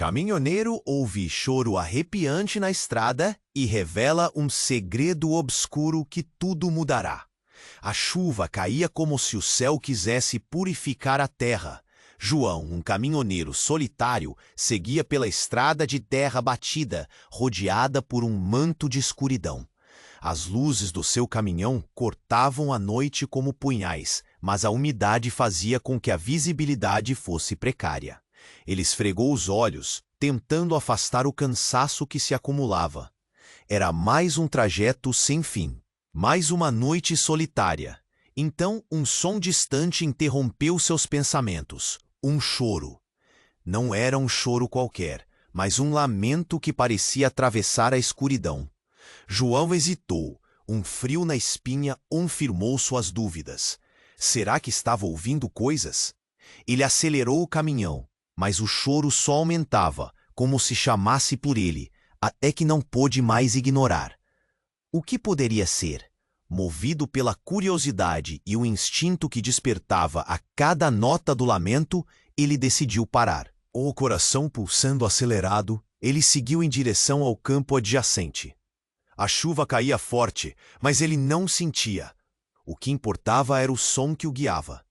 caminhoneiro ouve choro arrepiante na estrada e revela um segredo obscuro que tudo mudará. A chuva caía como se o céu quisesse purificar a terra. João, um caminhoneiro solitário, seguia pela estrada de terra batida, rodeada por um manto de escuridão. As luzes do seu caminhão cortavam a noite como punhais, mas a umidade fazia com que a visibilidade fosse precária. Ele esfregou os olhos, tentando afastar o cansaço que se acumulava. Era mais um trajeto sem fim, mais uma noite solitária. Então, um som distante interrompeu seus pensamentos. Um choro. Não era um choro qualquer, mas um lamento que parecia atravessar a escuridão. João hesitou. Um frio na espinha confirmou suas dúvidas. Será que estava ouvindo coisas? Ele acelerou o caminhão, mas o choro só aumentava, como se chamasse por ele, até que não pôde mais ignorar. O que poderia ser? Movido pela curiosidade e o instinto que despertava a cada nota do lamento, ele decidiu parar. O coração pulsando acelerado, ele seguiu em direção ao campo adjacente. A chuva caía forte, mas ele não sentia. O que importava era o som que o guiava.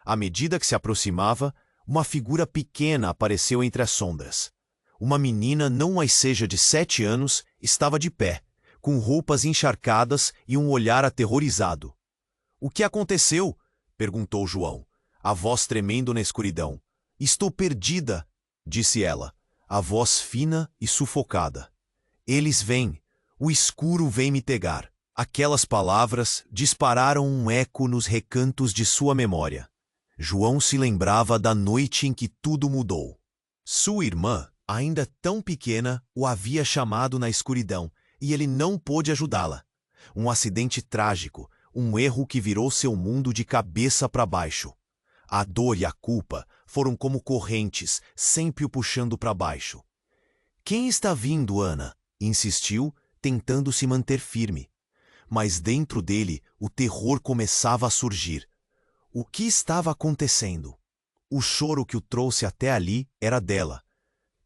À medida que se aproximava, uma figura pequena apareceu entre as sombras. Uma menina não mais seja de 7 anos estava de pé, com roupas encharcadas e um olhar aterrorizado. — O que aconteceu? Perguntou João, a voz tremendo na escuridão. — Estou perdida, disse ela, a voz fina e sufocada. Eles vêm. O escuro vem me pegar. Aquelas palavras dispararam um eco nos recantos de sua memória. João se lembrava da noite em que tudo mudou. Sua irmã, ainda tão pequena, o havia chamado na escuridão, e ele não pôde ajudá-la. Um acidente trágico, um erro que virou seu mundo de cabeça para baixo. A dor e a culpa foram como correntes, sempre o puxando para baixo. — Quem está vindo, Ana? Insistiu, tentando se manter firme. Mas dentro dele, o terror começava a surgir. O que estava acontecendo? O choro que o trouxe até ali era dela.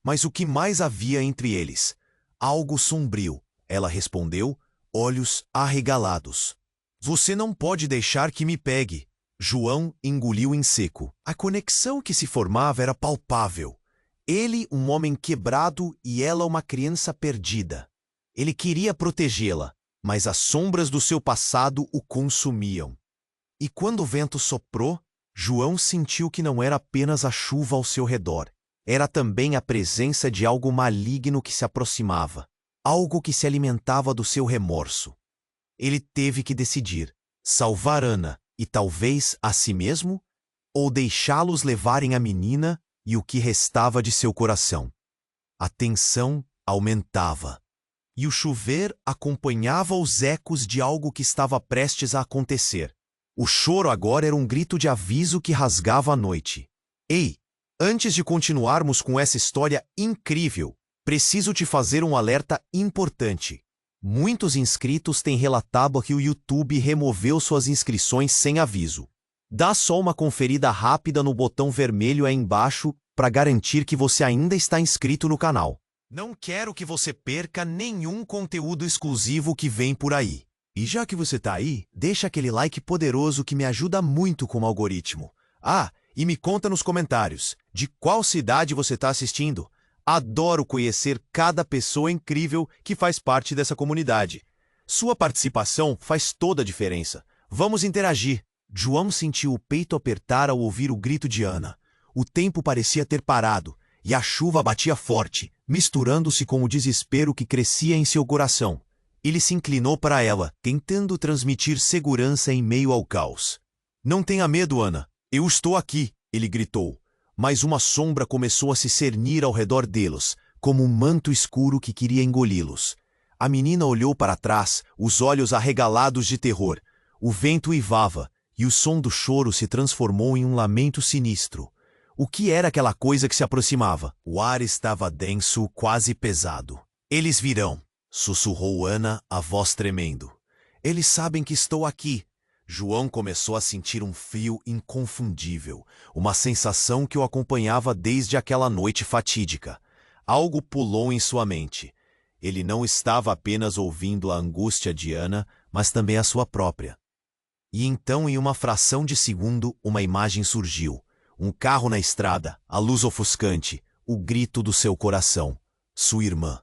Mas o que mais havia entre eles? Algo sombrio. Ela respondeu, olhos arregalados. — Você não pode deixar que me pegue. João engoliu em seco. A conexão que se formava era palpável. Ele, um homem quebrado, e ela, uma criança perdida. Ele queria protegê-la, mas as sombras do seu passado o consumiam. E quando o vento soprou, João sentiu que não era apenas a chuva ao seu redor. Era também a presença de algo maligno que se aproximava. Algo que se alimentava do seu remorso. Ele teve que decidir: salvar Ana e talvez a si mesmo, ou deixá-los levarem a menina e o que restava de seu coração. A tensão aumentava. E o chover acompanhava os ecos de algo que estava prestes a acontecer. O choro agora era um grito de aviso que rasgava a noite. — Ei, antes de continuarmos com essa história incrível, preciso te fazer um alerta importante. Muitos inscritos têm relatado que o YouTube removeu suas inscrições sem aviso. Dá só uma conferida rápida no botão vermelho aí embaixo para garantir que você ainda está inscrito no canal. Não quero que você perca nenhum conteúdo exclusivo que vem por aí. E já que você tá aí, deixa aquele like poderoso que me ajuda muito com o algoritmo. Ah, e me conta nos comentários, de qual cidade você está assistindo? Adoro conhecer cada pessoa incrível que faz parte dessa comunidade. Sua participação faz toda a diferença. Vamos interagir. João sentiu o peito apertar ao ouvir o grito de Ana. O tempo parecia ter parado, e a chuva batia forte, misturando-se com o desespero que crescia em seu coração. Ele se inclinou para ela, tentando transmitir segurança em meio ao caos. — Não tenha medo, Ana. Eu estou aqui, ele gritou. Mas uma sombra começou a se cernir ao redor deles, como um manto escuro que queria engoli-los. A menina olhou para trás, os olhos arregalados de terror. O vento uivava, e o som do choro se transformou em um lamento sinistro. O que era aquela coisa que se aproximava? O ar estava denso, quase pesado. — Eles virão, sussurrou Ana, a voz tremendo. — Eles sabem que estou aqui. João começou a sentir um frio inconfundível, uma sensação que o acompanhava desde aquela noite fatídica. Algo pulou em sua mente. Ele não estava apenas ouvindo a angústia de Ana, mas também a sua própria. E então, em uma fração de segundo, uma imagem surgiu. Um carro na estrada, a luz ofuscante, o grito do seu coração. Sua irmã.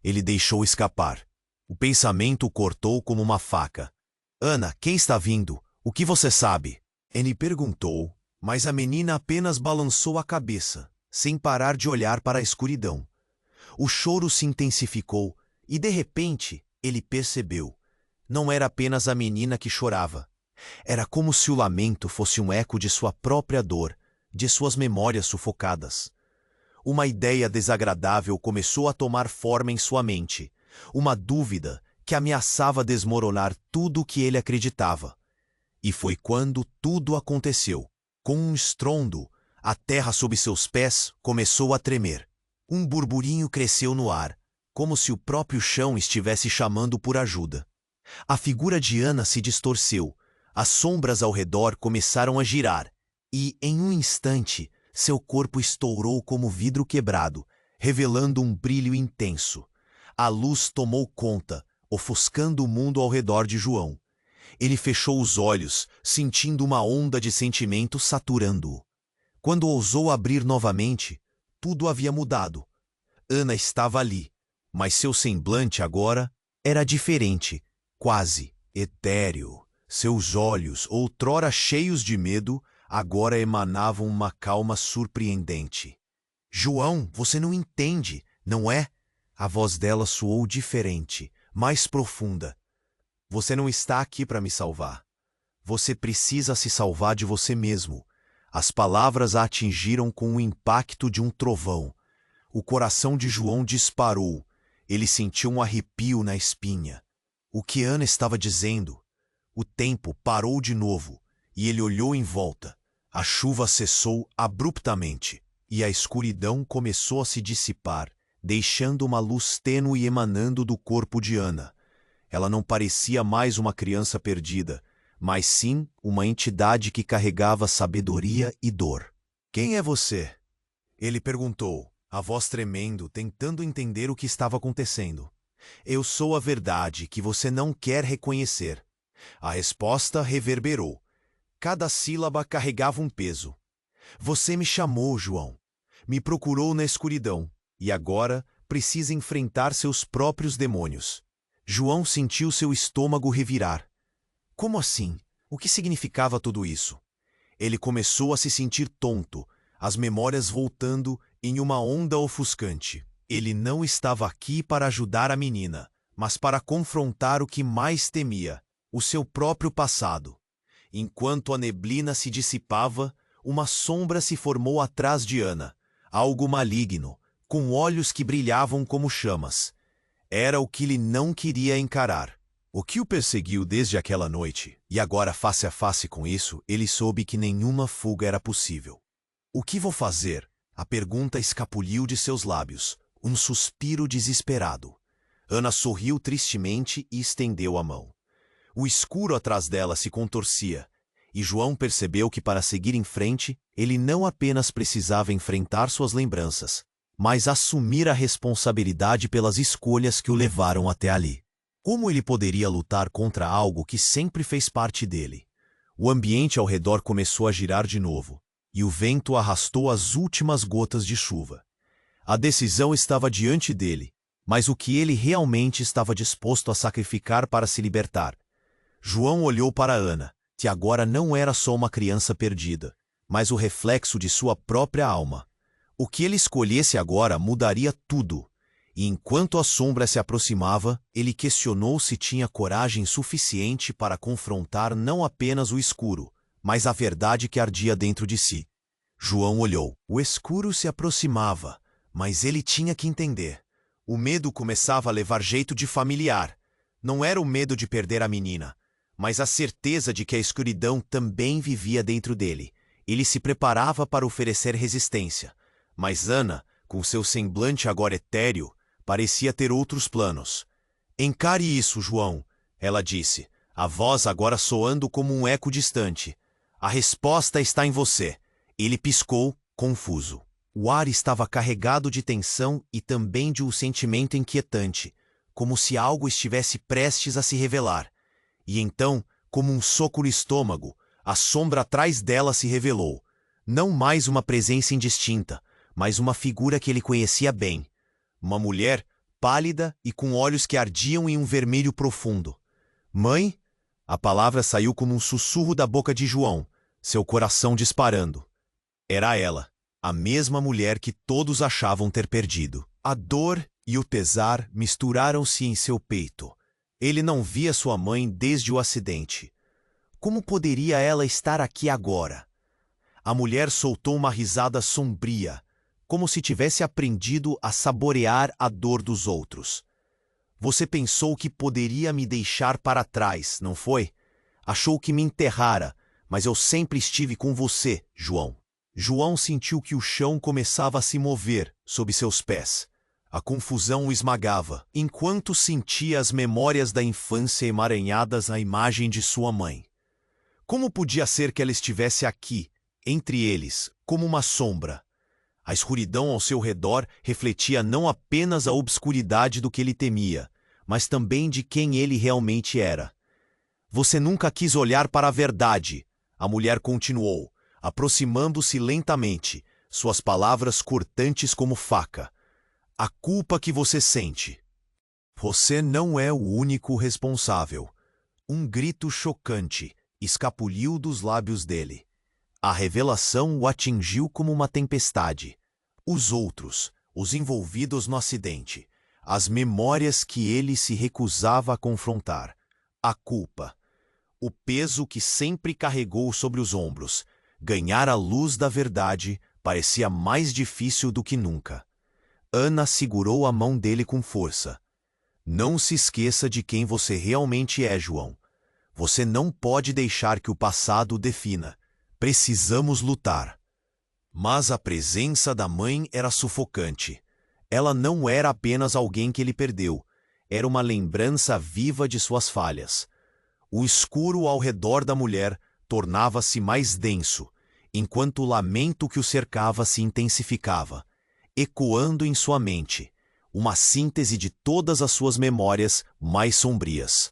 Ele deixou escapar. O pensamento o cortou como uma faca. Ana, quem está vindo? O que você sabe? Ele perguntou, mas a menina apenas balançou a cabeça, sem parar de olhar para a escuridão. O choro se intensificou e, de repente, ele percebeu. Não era apenas a menina que chorava. Era como se o lamento fosse um eco de sua própria dor, de suas memórias sufocadas. Uma ideia desagradável começou a tomar forma em sua mente. Uma dúvida que ameaçava desmoronar tudo o que ele acreditava. E foi quando tudo aconteceu. Com um estrondo, a terra sob seus pés começou a tremer. Um burburinho cresceu no ar, como se o próprio chão estivesse chamando por ajuda. A figura de Ana se distorceu. As sombras ao redor começaram a girar. E, em um instante, seu corpo estourou como vidro quebrado, revelando um brilho intenso. A luz tomou conta, ofuscando o mundo ao redor de João. Ele fechou os olhos, sentindo uma onda de sentimento saturando-o. Quando ousou abrir novamente, tudo havia mudado. Ana estava ali, mas seu semblante agora era diferente, quase etéreo. Seus olhos, outrora cheios de medo, agora emanavam uma calma surpreendente. João, você não entende, não é? A voz dela soou diferente, mais profunda. Você não está aqui para me salvar. Você precisa se salvar de você mesmo. As palavras a atingiram com o impacto de um trovão. O coração de João disparou. Ele sentiu um arrepio na espinha. O que Ana estava dizendo? O tempo parou de novo, e ele olhou em volta. A chuva cessou abruptamente, e a escuridão começou a se dissipar, deixando uma luz tênue emanando do corpo de Ana. Ela não parecia mais uma criança perdida, mas sim uma entidade que carregava sabedoria e dor. Quem é você? Ele perguntou, a voz tremendo, tentando entender o que estava acontecendo. Eu sou a verdade que você não quer reconhecer. A resposta reverberou. Cada sílaba carregava um peso. Você me chamou, João. Me procurou na escuridão. E agora precisa enfrentar seus próprios demônios. João sentiu seu estômago revirar. Como assim? O que significava tudo isso? Ele começou a se sentir tonto, as memórias voltando em uma onda ofuscante. Ele não estava aqui para ajudar a menina, mas para confrontar o que mais temia, o seu próprio passado. Enquanto a neblina se dissipava, uma sombra se formou atrás de Ana, algo maligno, com olhos que brilhavam como chamas. Era o que ele não queria encarar. O que o perseguiu desde aquela noite, e agora face a face com isso, ele soube que nenhuma fuga era possível. O que vou fazer? A pergunta escapuliu de seus lábios, um suspiro desesperado. Ana sorriu tristemente e estendeu a mão. O escuro atrás dela se contorcia, e João percebeu que para seguir em frente, ele não apenas precisava enfrentar suas lembranças, mas assumir a responsabilidade pelas escolhas que o levaram até ali. Como ele poderia lutar contra algo que sempre fez parte dele? O ambiente ao redor começou a girar de novo, e o vento arrastou as últimas gotas de chuva. A decisão estava diante dele, mas o que ele realmente estava disposto a sacrificar para se libertar? João olhou para Ana, que agora não era só uma criança perdida, mas o reflexo de sua própria alma. O que ele escolhesse agora mudaria tudo. E enquanto a sombra se aproximava, ele questionou se tinha coragem suficiente para confrontar não apenas o escuro, mas a verdade que ardia dentro de si. João olhou. O escuro se aproximava, mas ele tinha que entender. O medo começava a levar jeito de familiar. Não era o medo de perder a menina, mas a certeza de que a escuridão também vivia dentro dele. Ele se preparava para oferecer resistência. Mas Ana, com seu semblante agora etéreo, parecia ter outros planos. Encare isso, João, ela disse, a voz agora soando como um eco distante. A resposta está em você. Ele piscou, confuso. O ar estava carregado de tensão e também de um sentimento inquietante, como se algo estivesse prestes a se revelar. E então, como um soco no estômago, a sombra atrás dela se revelou. Não mais uma presença indistinta, mas uma figura que ele conhecia bem. Uma mulher, pálida e com olhos que ardiam em um vermelho profundo. Mãe? A palavra saiu como um sussurro da boca de João, seu coração disparando. Era ela, a mesma mulher que todos achavam ter perdido. A dor e o pesar misturaram-se em seu peito. Ele não via sua mãe desde o acidente. Como poderia ela estar aqui agora? A mulher soltou uma risada sombria, como se tivesse aprendido a saborear a dor dos outros. Você pensou que poderia me deixar para trás, não foi? Achou que me enterrara, mas eu sempre estive com você, João. João sentiu que o chão começava a se mover sob seus pés. A confusão o esmagava, enquanto sentia as memórias da infância emaranhadas na imagem de sua mãe. Como podia ser que ela estivesse aqui, entre eles, como uma sombra? A escuridão ao seu redor refletia não apenas a obscuridade do que ele temia, mas também de quem ele realmente era. Você nunca quis olhar para a verdade, a mulher continuou, aproximando-se lentamente, suas palavras cortantes como faca. A culpa que você sente. Você não é o único responsável. Um grito chocante escapuliu dos lábios dele. A revelação o atingiu como uma tempestade. Os outros, os envolvidos no acidente, as memórias que ele se recusava a confrontar, a culpa, o peso que sempre carregou sobre os ombros. Ganhar a luz da verdade parecia mais difícil do que nunca. Ana segurou a mão dele com força. Não se esqueça de quem você realmente é, João. Você não pode deixar que o passado o defina. Precisamos lutar. Mas a presença da mãe era sufocante. Ela não era apenas alguém que ele perdeu. Era uma lembrança viva de suas falhas. O escuro ao redor da mulher tornava-se mais denso, enquanto o lamento que o cercava se intensificava, ecoando em sua mente, uma síntese de todas as suas memórias mais sombrias.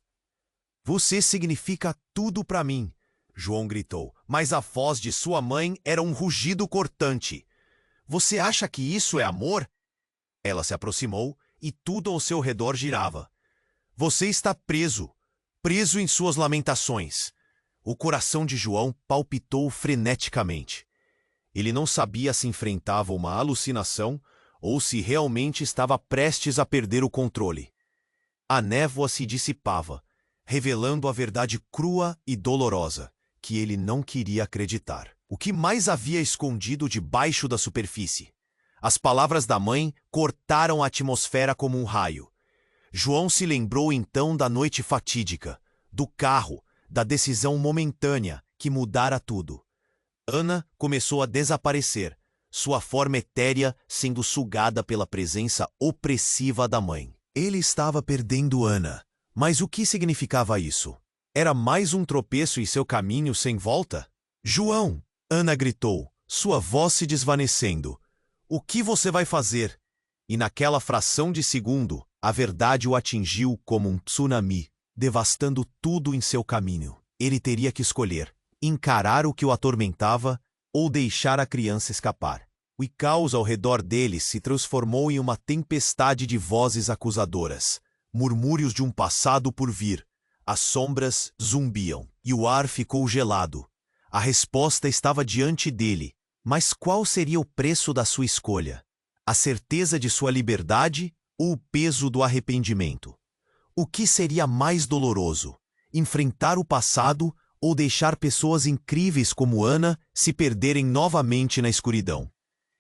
Você significa tudo para mim, João gritou, mas a voz de sua mãe era um rugido cortante. Você acha que isso é amor? Ela se aproximou e tudo ao seu redor girava. Você está preso, preso em suas lamentações. O coração de João palpitou freneticamente. Ele não sabia se enfrentava uma alucinação ou se realmente estava prestes a perder o controle. A névoa se dissipava, revelando a verdade crua e dolorosa, que ele não queria acreditar. O que mais havia escondido debaixo da superfície? As palavras da mãe cortaram a atmosfera como um raio. João se lembrou então da noite fatídica, do carro, da decisão momentânea que mudara tudo. Ana começou a desaparecer, sua forma etérea sendo sugada pela presença opressiva da mãe. Ele estava perdendo Ana. Mas o que significava isso? Era mais um tropeço em seu caminho sem volta? João! Ana gritou, sua voz se desvanecendo. O que você vai fazer? E naquela fração de segundo, a verdade o atingiu como um tsunami, devastando tudo em seu caminho. Ele teria que escolher, encarar o que o atormentava ou deixar a criança escapar. O caos ao redor dele se transformou em uma tempestade de vozes acusadoras, murmúrios de um passado por vir. As sombras zumbiam e o ar ficou gelado. A resposta estava diante dele, mas qual seria o preço da sua escolha? A certeza de sua liberdade ou o peso do arrependimento? O que seria mais doloroso? Enfrentar o passado ou deixar pessoas incríveis como Ana se perderem novamente na escuridão?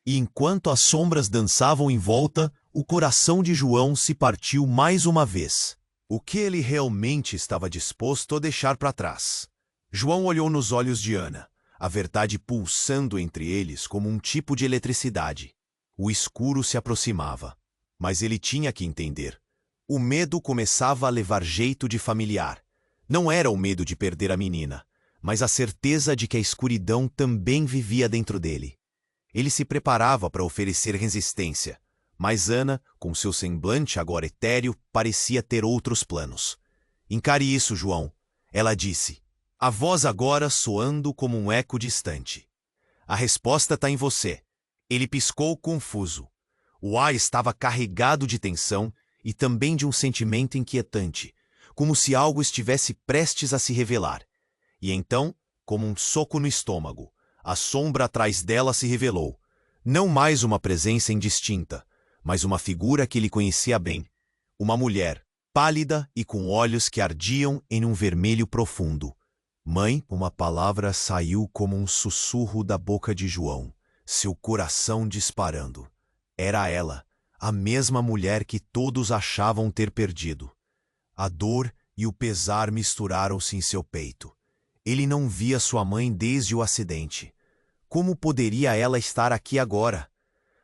E enquanto as sombras dançavam em volta, o coração de João se partiu mais uma vez. O que ele realmente estava disposto a deixar para trás? João olhou nos olhos de Ana, a verdade pulsando entre eles como um tipo de eletricidade. O escuro se aproximava, mas ele tinha que entender. O medo começava a levar jeito de familiar. Não era o medo de perder a menina, mas a certeza de que a escuridão também vivia dentro dele. Ele se preparava para oferecer resistência, mas Ana, com seu semblante agora etéreo, parecia ter outros planos. Encare isso, João, ela disse, a voz agora soando como um eco distante. A resposta está em você. Ele piscou confuso. O ar estava carregado de tensão e também de um sentimento inquietante, como se algo estivesse prestes a se revelar. E então, como um soco no estômago, a sombra atrás dela se revelou. Não mais uma presença indistinta, mas uma figura que ele conhecia bem. Uma mulher, pálida e com olhos que ardiam em um vermelho profundo. Mãe, uma palavra saiu como um sussurro da boca de João, seu coração disparando. Era ela, a mesma mulher que todos achavam ter perdido. A dor e o pesar misturaram-se em seu peito. Ele não via sua mãe desde o acidente. Como poderia ela estar aqui agora?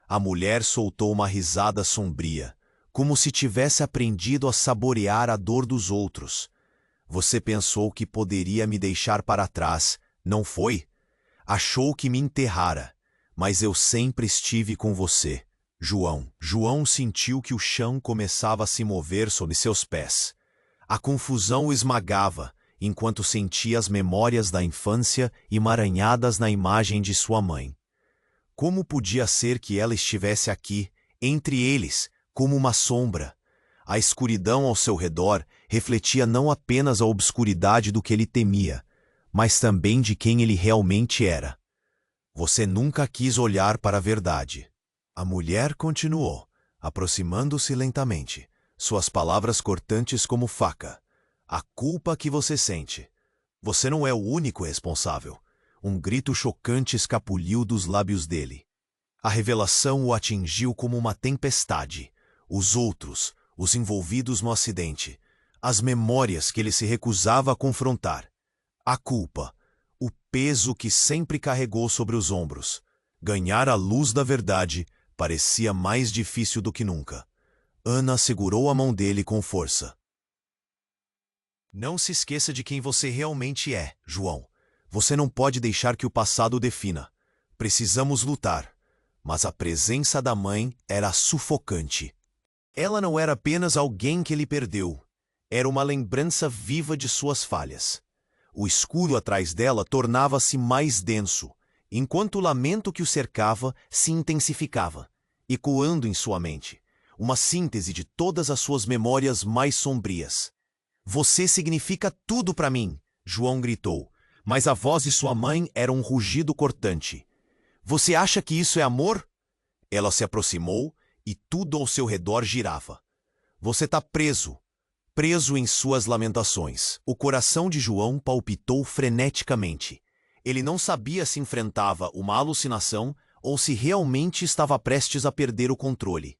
A mulher soltou uma risada sombria, como se tivesse aprendido a saborear a dor dos outros. Você pensou que poderia me deixar para trás, não foi? Achou que me enterrara, mas eu sempre estive com você, João. João sentiu que o chão começava a se mover sob seus pés. A confusão o esmagava, enquanto sentia as memórias da infância emaranhadas na imagem de sua mãe. Como podia ser que ela estivesse aqui, entre eles, como uma sombra? A escuridão ao seu redor refletia não apenas a obscuridade do que ele temia, mas também de quem ele realmente era. Você nunca quis olhar para a verdade. A mulher continuou, aproximando-se lentamente, suas palavras cortantes como faca. A culpa que você sente. Você não é o único responsável. Um grito chocante escapuliu dos lábios dele. A revelação o atingiu como uma tempestade. Os outros, os envolvidos no acidente, as memórias que ele se recusava a confrontar. A culpa, o peso que sempre carregou sobre os ombros. Ganhar a luz da verdade parecia mais difícil do que nunca. Ana segurou a mão dele com força. Não se esqueça de quem você realmente é, João. Você não pode deixar que o passado o defina. Precisamos lutar. Mas a presença da mãe era sufocante. Ela não era apenas alguém que ele perdeu. Era uma lembrança viva de suas falhas. O escuro atrás dela tornava-se mais denso, enquanto o lamento que o cercava se intensificava, ecoando em sua mente, uma síntese de todas as suas memórias mais sombrias. Você significa tudo para mim, João gritou, mas a voz de sua mãe era um rugido cortante. Você acha que isso é amor? Ela se aproximou e tudo ao seu redor girava. Você está preso, preso em suas lamentações. O coração de João palpitou freneticamente. Ele não sabia se enfrentava uma alucinação ou se realmente estava prestes a perder o controle.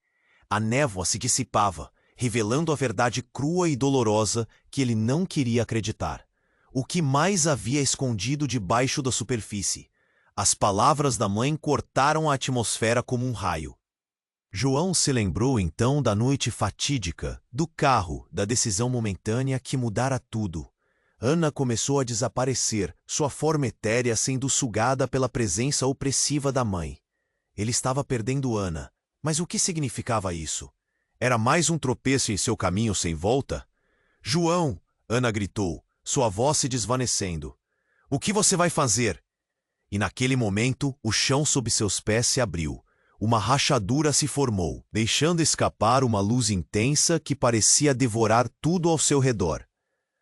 A névoa se dissipava, revelando a verdade crua e dolorosa que ele não queria acreditar. O que mais havia escondido debaixo da superfície? As palavras da mãe cortaram a atmosfera como um raio. João se lembrou então da noite fatídica, do carro, da decisão momentânea que mudara tudo. Ana começou a desaparecer, sua forma etérea sendo sugada pela presença opressiva da mãe. Ele estava perdendo Ana, mas o que significava isso? Era mais um tropeço em seu caminho sem volta? João! Ana gritou, sua voz se desvanecendo. O que você vai fazer? E naquele momento, o chão sob seus pés se abriu. Uma rachadura se formou, deixando escapar uma luz intensa que parecia devorar tudo ao seu redor.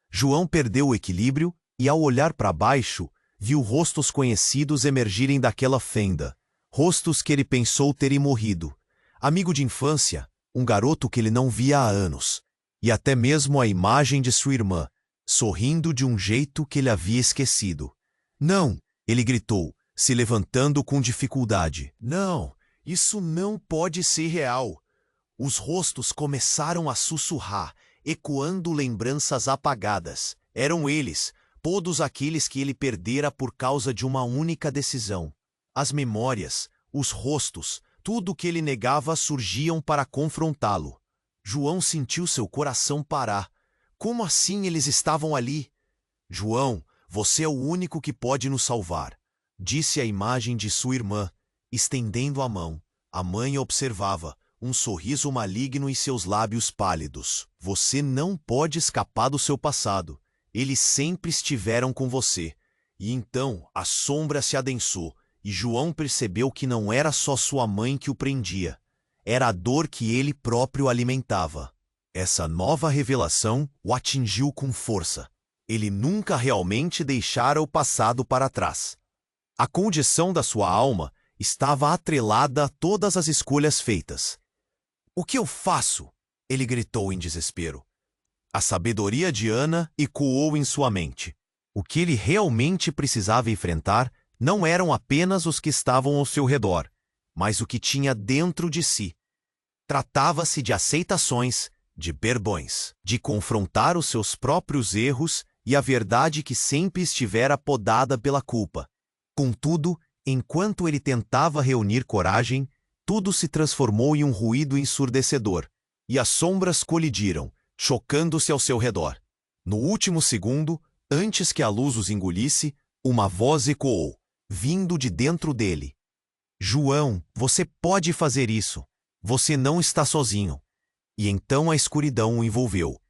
João perdeu o equilíbrio e, ao olhar para baixo, viu rostos conhecidos emergirem daquela fenda. Rostos que ele pensou terem morrido. Amigo de infância, um garoto que ele não via há anos. E até mesmo a imagem de sua irmã, sorrindo de um jeito que ele havia esquecido. Não! Ele gritou, se levantando com dificuldade. Não! Isso não pode ser real. Os rostos começaram a sussurrar, ecoando lembranças apagadas. Eram eles, todos aqueles que ele perdera por causa de uma única decisão. As memórias, os rostos, tudo o que ele negava surgiam para confrontá-lo. João sentiu seu coração parar. Como assim eles estavam ali? João, você é o único que pode nos salvar, disse a imagem de sua irmã. Estendendo a mão, a mãe observava, um sorriso maligno em seus lábios pálidos. Você não pode escapar do seu passado. Eles sempre estiveram com você. E então a sombra se adensou, e João percebeu que não era só sua mãe que o prendia. Era a dor que ele próprio alimentava. Essa nova revelação o atingiu com força. Ele nunca realmente deixara o passado para trás. A condição da sua alma estava atrelada a todas as escolhas feitas. "O que eu faço?" ele gritou em desespero. A sabedoria de Ana ecoou em sua mente. O que ele realmente precisava enfrentar não eram apenas os que estavam ao seu redor, mas o que tinha dentro de si. Tratava-se de aceitações, de perdões, de confrontar os seus próprios erros e a verdade que sempre estivera podada pela culpa. Contudo, enquanto ele tentava reunir coragem, tudo se transformou em um ruído ensurdecedor, e as sombras colidiram, chocando-se ao seu redor. No último segundo, antes que a luz os engolisse, uma voz ecoou, vindo de dentro dele. "João, você pode fazer isso. Você não está sozinho." E então a escuridão o envolveu.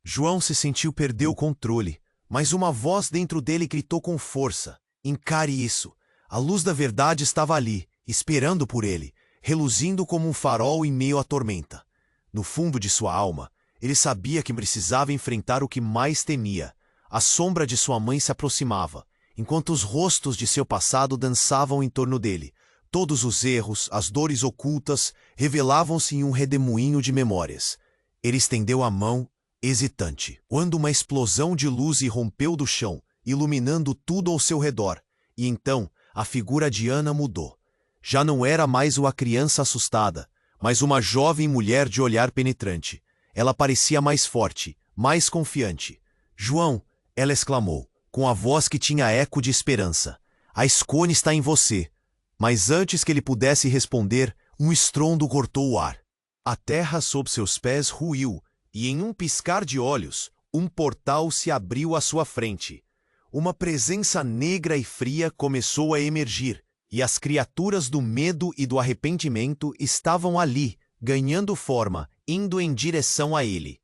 João se sentiu perder o controle, mas uma voz dentro dele gritou com força: "Encare isso." A luz da verdade estava ali, esperando por ele, reluzindo como um farol em meio à tormenta. No fundo de sua alma, ele sabia que precisava enfrentar o que mais temia. A sombra de sua mãe se aproximava, enquanto os rostos de seu passado dançavam em torno dele. Todos os erros, as dores ocultas, revelavam-se em um redemoinho de memórias. Ele estendeu a mão, hesitante, quando uma explosão de luz irrompeu do chão, iluminando tudo ao seu redor. E então, a figura de Ana mudou. Já não era mais uma criança assustada, mas uma jovem mulher de olhar penetrante. Ela parecia mais forte, mais confiante. "João," ela exclamou, com a voz que tinha eco de esperança, "a escolha está em você." Mas antes que ele pudesse responder, um estrondo cortou o ar. A terra sob seus pés ruiu, e em um piscar de olhos, um portal se abriu à sua frente. Uma presença negra e fria começou a emergir, e as criaturas do medo e do arrependimento estavam ali, ganhando forma, indo em direção a ele.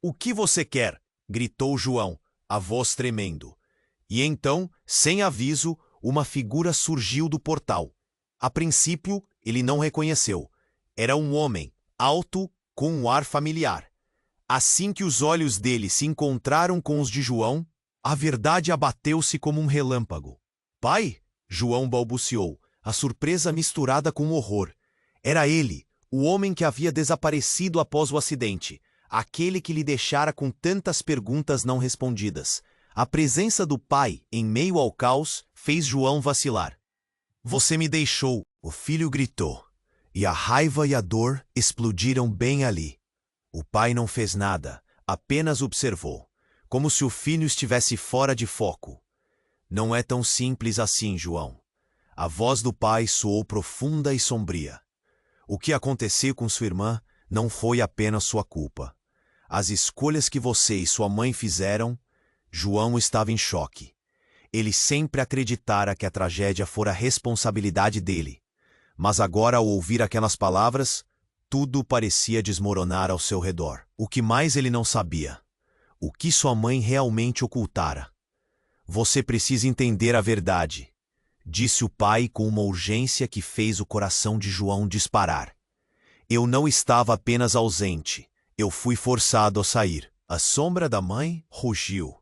"O que você quer?" gritou João, a voz tremendo. E então, sem aviso, uma figura surgiu do portal. A princípio, ele não reconheceu. Era um homem, alto, com um ar familiar. Assim que os olhos dele se encontraram com os de João, a verdade abateu-se como um relâmpago. "Pai?" João balbuciou, a surpresa misturada com horror. Era ele, o homem que havia desaparecido após o acidente, aquele que lhe deixara com tantas perguntas não respondidas. A presença do pai, em meio ao caos, fez João vacilar. "Você me deixou", o filho gritou, e a raiva e a dor explodiram bem ali. O pai não fez nada, apenas observou, como se o filho estivesse fora de foco. "Não é tão simples assim, João." A voz do pai soou profunda e sombria. "O que aconteceu com sua irmã não foi apenas sua culpa. As escolhas que você e sua mãe fizeram..." João estava em choque. Ele sempre acreditara que a tragédia fora responsabilidade dele. Mas agora, ao ouvir aquelas palavras, tudo parecia desmoronar ao seu redor. O que mais ele não sabia? O que sua mãe realmente ocultara? "Você precisa entender a verdade", disse o pai com uma urgência que fez o coração de João disparar. "Eu não estava apenas ausente, eu fui forçado a sair." A sombra da mãe rugiu.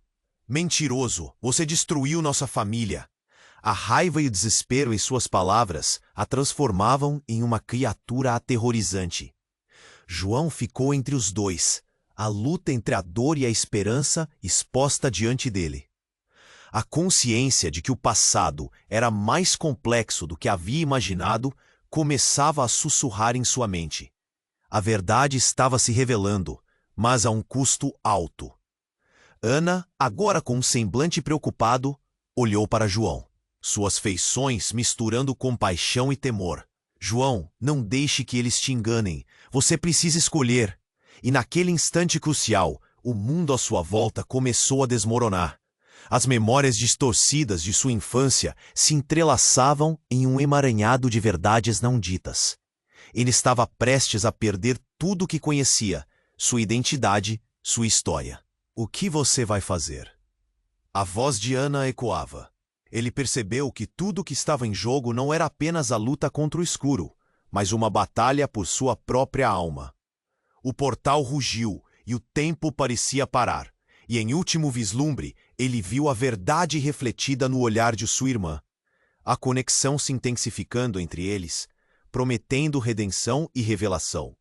"Mentiroso, você destruiu nossa família." A raiva e o desespero em suas palavras a transformavam em uma criatura aterrorizante. João ficou entre os dois, a luta entre a dor e a esperança exposta diante dele. A consciência de que o passado era mais complexo do que havia imaginado começava a sussurrar em sua mente. A verdade estava se revelando, mas a um custo alto. Ana, agora com um semblante preocupado, olhou para João, suas feições misturando compaixão e temor. "João, não deixe que eles te enganem. Você precisa escolher." E naquele instante crucial, o mundo à sua volta começou a desmoronar. As memórias distorcidas de sua infância se entrelaçavam em um emaranhado de verdades não ditas. Ele estava prestes a perder tudo o que conhecia, sua identidade, sua história. O que você vai fazer? A voz de Ana ecoava. Ele percebeu que tudo o que estava em jogo não era apenas a luta contra o escuro, mas uma batalha por sua própria alma. O portal rugiu e o tempo parecia parar, e em último vislumbre ele viu a verdade refletida no olhar de sua irmã. A conexão se intensificando entre eles, prometendo redenção e revelação.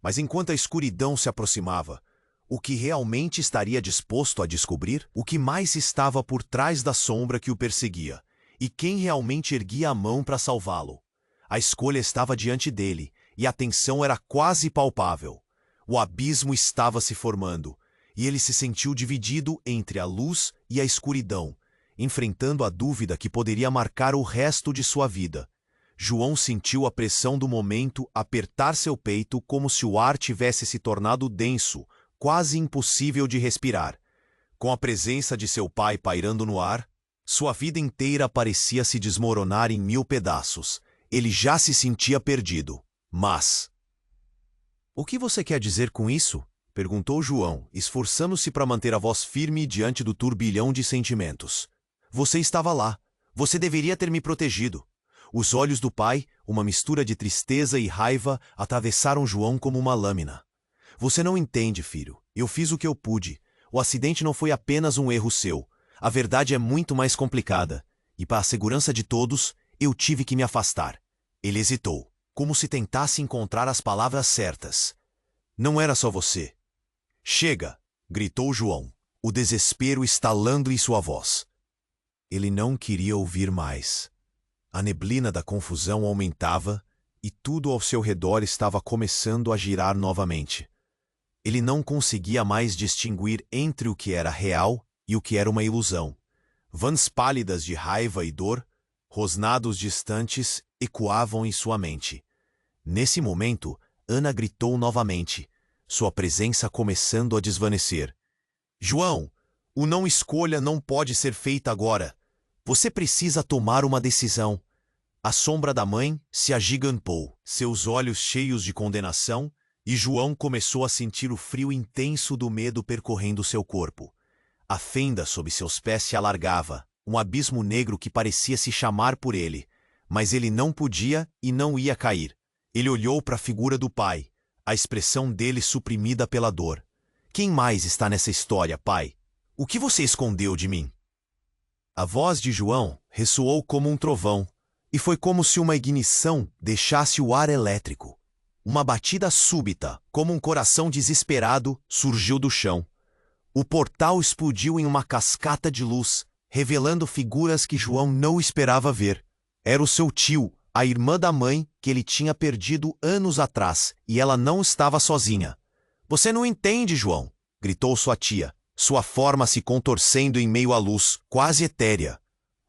Mas enquanto a escuridão se aproximava, o que realmente estaria disposto a descobrir? O que mais estava por trás da sombra que o perseguia? E quem realmente erguia a mão para salvá-lo? A escolha estava diante dele, e a tensão era quase palpável. O abismo estava se formando, e ele se sentiu dividido entre a luz e a escuridão, enfrentando a dúvida que poderia marcar o resto de sua vida. João sentiu a pressão do momento apertar seu peito como se o ar tivesse se tornado denso, quase impossível de respirar. Com a presença de seu pai pairando no ar, sua vida inteira parecia se desmoronar em 1000 pedaços. Ele já se sentia perdido. Mas... "O que você quer dizer com isso?" perguntou João, esforçando-se para manter a voz firme diante do turbilhão de sentimentos. "Você estava lá. Você deveria ter me protegido." Os olhos do pai, uma mistura de tristeza e raiva, atravessaram João como uma lâmina. "Você não entende, filho. Eu fiz o que eu pude. O acidente não foi apenas um erro seu. A verdade é muito mais complicada. E para a segurança de todos, eu tive que me afastar." Ele hesitou, como se tentasse encontrar as palavras certas. "Não era só você." "Chega!" gritou João, o desespero estalando em sua voz. Ele não queria ouvir mais. A neblina da confusão aumentava e tudo ao seu redor estava começando a girar novamente. Ele não conseguia mais distinguir entre o que era real e o que era uma ilusão. Vãs pálidas de raiva e dor, rosnados distantes, ecoavam em sua mente. Nesse momento, Ana gritou novamente, sua presença começando a desvanecer. "João, o não escolha não pode ser feita agora. Você precisa tomar uma decisão." A sombra da mãe se agigantou, seus olhos cheios de condenação, e João começou a sentir o frio intenso do medo percorrendo seu corpo. A fenda sob seus pés se alargava, um abismo negro que parecia se chamar por ele, mas ele não podia e não ia cair. Ele olhou para a figura do pai, a expressão dele suprimida pela dor. "Quem mais está nessa história, pai? O que você escondeu de mim?" A voz de João ressoou como um trovão, e foi como se uma ignição deixasse o ar elétrico. Uma batida súbita, como um coração desesperado, surgiu do chão. O portal explodiu em uma cascata de luz, revelando figuras que João não esperava ver. Era o seu tio, a irmã da mãe que ele tinha perdido anos atrás, e ela não estava sozinha. "Você não entende, João!" gritou sua tia, sua forma se contorcendo em meio à luz, quase etérea.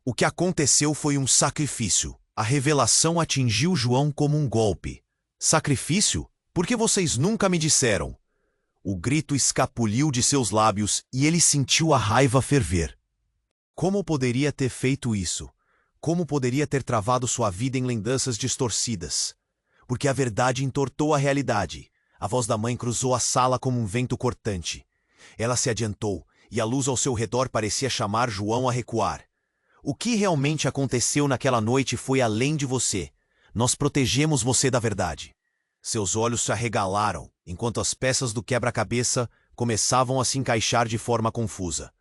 O que aconteceu foi um sacrifício. A revelação atingiu João como um golpe. "Sacrifício? Por que vocês nunca me disseram?" O grito escapuliu de seus lábios e ele sentiu a raiva ferver. Como poderia ter feito isso? Como poderia ter travado sua vida em lembranças distorcidas? Porque a verdade entortou a realidade. A voz da mãe cruzou a sala como um vento cortante. Ela se adiantou, e a luz ao seu redor parecia chamar João a recuar. "O que realmente aconteceu naquela noite foi além de você. Nós protegemos você da verdade." Seus olhos se arregalaram, enquanto as peças do quebra-cabeça começavam a se encaixar de forma confusa.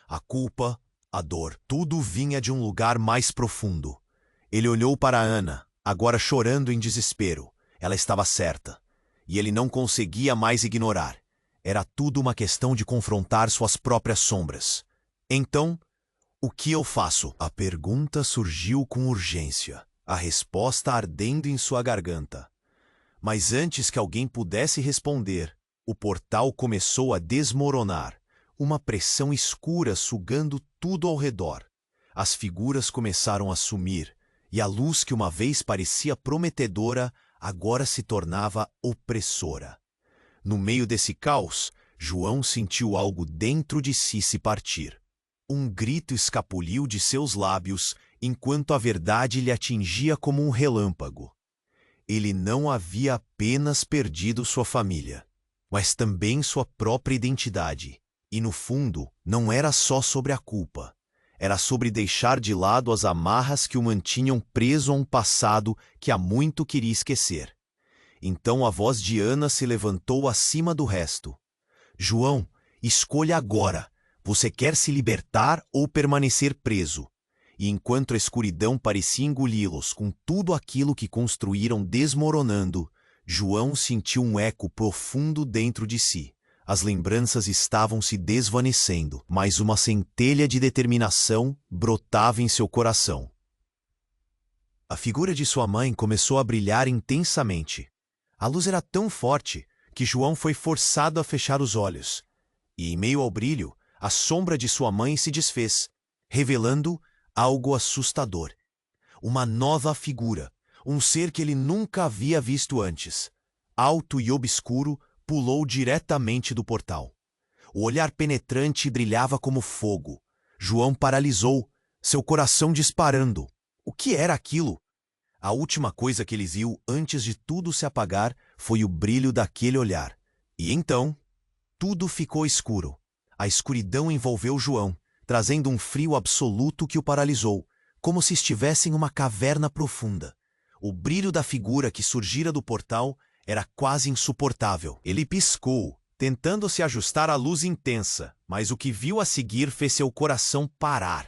A culpa, a dor, tudo vinha de um lugar mais profundo. Ele olhou para Ana, agora chorando em desespero. Ela estava certa, e ele não conseguia mais ignorar. Era tudo uma questão de confrontar suas próprias sombras. "Então, o que eu faço?" A pergunta surgiu com urgência, a resposta ardendo em sua garganta. Mas antes que alguém pudesse responder, o portal começou a desmoronar, uma pressão escura sugando tudo ao redor. As figuras começaram a sumir, e a luz que uma vez parecia prometedora, agora se tornava opressora. No meio desse caos, João sentiu algo dentro de si se partir. Um grito escapuliu de seus lábios, enquanto a verdade lhe atingia como um relâmpago. Ele não havia apenas perdido sua família, mas também sua própria identidade. E no fundo, não era só sobre a culpa. Era sobre deixar de lado as amarras que o mantinham preso a um passado que há muito queria esquecer. Então a voz de Ana se levantou acima do resto. João, escolha agora. Você quer se libertar ou permanecer preso? E enquanto a escuridão parecia engoli-los com tudo aquilo que construíram desmoronando, João sentiu um eco profundo dentro de si. As lembranças estavam se desvanecendo, mas uma centelha de determinação brotava em seu coração. A figura de sua mãe começou a brilhar intensamente. A luz era tão forte que João foi forçado a fechar os olhos. E em meio ao brilho, a sombra de sua mãe se desfez, revelando algo assustador. Uma nova figura, um ser que ele nunca havia visto antes. Alto e obscuro, pulou diretamente do portal. O olhar penetrante brilhava como fogo. João paralisou, seu coração disparando. O que era aquilo? A última coisa que ele viu antes de tudo se apagar foi o brilho daquele olhar. E então, tudo ficou escuro. A escuridão envolveu João, trazendo um frio absoluto que o paralisou, como se estivesse em uma caverna profunda. O brilho da figura que surgira do portal era quase insuportável. Ele piscou, tentando se ajustar à luz intensa, mas o que viu a seguir fez seu coração parar.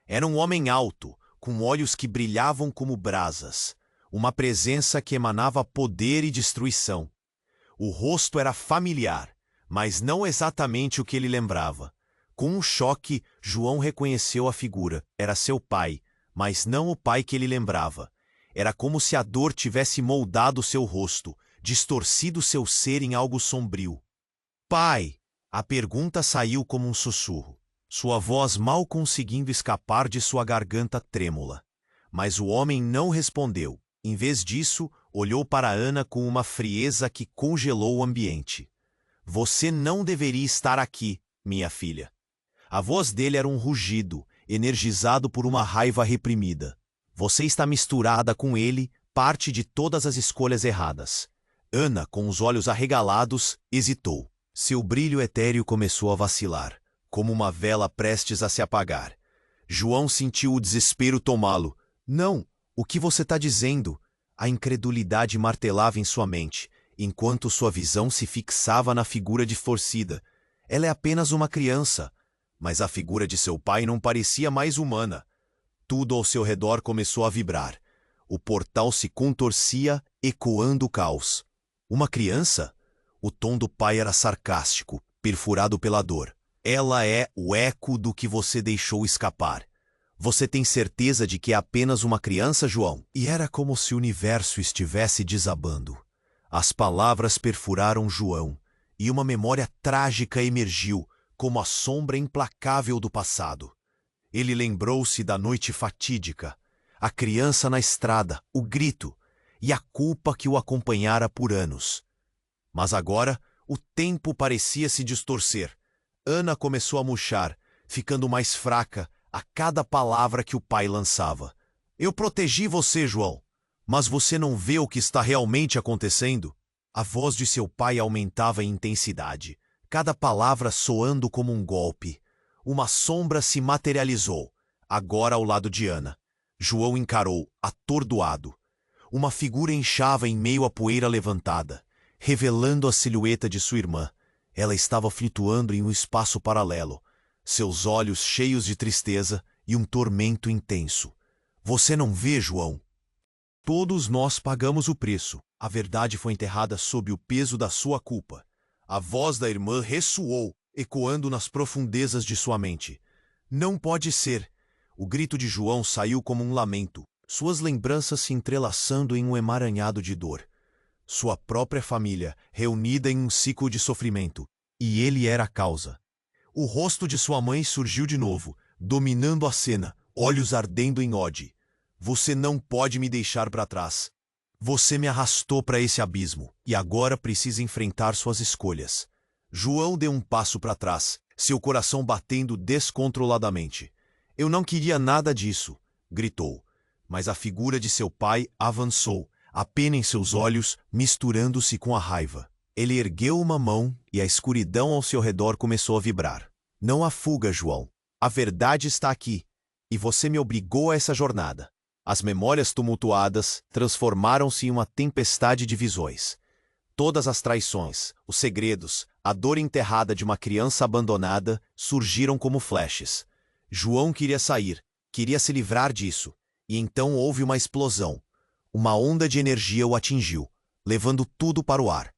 Era um homem alto, com olhos que brilhavam como brasas, uma presença que emanava poder e destruição. O rosto era familiar, mas não exatamente o que ele lembrava. Com um choque, João reconheceu a figura. Era seu pai, mas não o pai que ele lembrava. Era como se a dor tivesse moldado seu rosto, distorcido seu ser em algo sombrio. Pai! A pergunta saiu como um sussurro, sua voz mal conseguindo escapar de sua garganta trêmula. Mas o homem não respondeu. Em vez disso, olhou para Ana com uma frieza que congelou o ambiente. Você não deveria estar aqui, minha filha. A voz dele era um rugido, energizado por uma raiva reprimida. Você está misturada com ele, parte de todas as escolhas erradas. Ana, com os olhos arregalados, hesitou. Seu brilho etéreo começou a vacilar, como uma vela prestes a se apagar. João sentiu o desespero tomá-lo. Não, o que você está dizendo? A incredulidade martelava em sua mente, enquanto sua visão se fixava na figura de Forcida. Ela é apenas uma criança. Mas a figura de seu pai não parecia mais humana. Tudo ao seu redor começou a vibrar. O portal se contorcia, ecoando o caos. Uma criança? O tom do pai era sarcástico, perfurado pela dor. Ela é o eco do que você deixou escapar. Você tem certeza de que é apenas uma criança, João? E era como se o universo estivesse desabando. As palavras perfuraram João, e uma memória trágica emergiu, como a sombra implacável do passado. Ele lembrou-se da noite fatídica, a criança na estrada, o grito, e a culpa que o acompanhara por anos. Mas agora, o tempo parecia se distorcer. Ana começou a murchar, ficando mais fraca a cada palavra que o pai lançava. Eu protegi você, João, mas você não vê o que está realmente acontecendo? A voz de seu pai aumentava em intensidade, cada palavra soando como um golpe. Uma sombra se materializou, agora ao lado de Ana. João encarou, atordoado. Uma figura inchava em meio à poeira levantada, revelando a silhueta de sua irmã. Ela estava flutuando em um espaço paralelo, seus olhos cheios de tristeza e um tormento intenso. Você não vê, João? Todos nós pagamos o preço. A verdade foi enterrada sob o peso da sua culpa. A voz da irmã ressoou, ecoando nas profundezas de sua mente. Não pode ser. O grito de João saiu como um lamento, suas lembranças se entrelaçando em um emaranhado de dor. Sua própria família, reunida em um ciclo de sofrimento. E ele era a causa. O rosto de sua mãe surgiu de novo, dominando a cena, olhos ardendo em ódio. Você não pode me deixar para trás. Você me arrastou para esse abismo, e agora precisa enfrentar suas escolhas. João deu um passo para trás, seu coração batendo descontroladamente. Eu não queria nada disso, gritou. Mas a figura de seu pai avançou, a pena em seus olhos misturando-se com a raiva. Ele ergueu uma mão e a escuridão ao seu redor começou a vibrar. Não há fuga, João. A verdade está aqui. E você me obrigou a essa jornada. As memórias tumultuadas transformaram-se em uma tempestade de visões. Todas as traições, os segredos, a dor enterrada de uma criança abandonada surgiram como flashes. João queria sair, queria se livrar disso. E então houve uma explosão. Uma onda de energia o atingiu, levando tudo para o ar.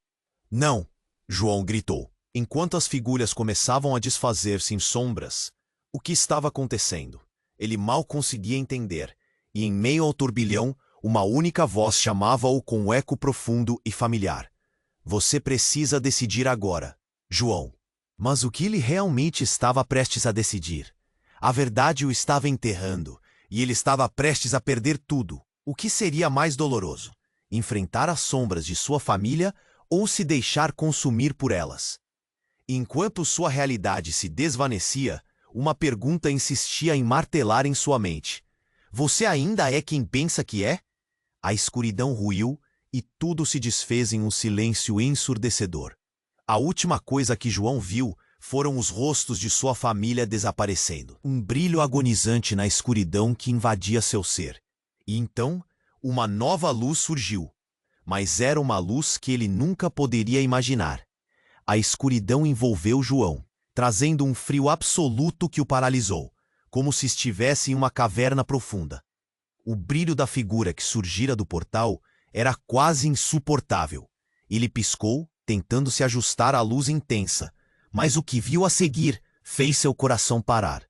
Não! João gritou. Enquanto as figuras começavam a desfazer-se em sombras, o que estava acontecendo? Ele mal conseguia entender, e em meio ao turbilhão, uma única voz chamava-o com um eco profundo e familiar. Você precisa decidir agora, João. Mas o que ele realmente estava prestes a decidir? A verdade o estava enterrando, e ele estava prestes a perder tudo. O que seria mais doloroso? Enfrentar as sombras de sua família ou se deixar consumir por elas? Enquanto sua realidade se desvanecia, uma pergunta insistia em martelar em sua mente. Você ainda é quem pensa que é? A escuridão ruiu e tudo se desfez em um silêncio ensurdecedor. A última coisa que João viu foram os rostos de sua família desaparecendo. Um brilho agonizante na escuridão que invadia seu ser. E então, uma nova luz surgiu. Mas era uma luz que ele nunca poderia imaginar. A escuridão envolveu João, trazendo um frio absoluto que o paralisou, como se estivesse em uma caverna profunda. O brilho da figura que surgira do portal era quase insuportável. Ele piscou, tentando se ajustar à luz intensa, mas o que viu a seguir fez seu coração parar.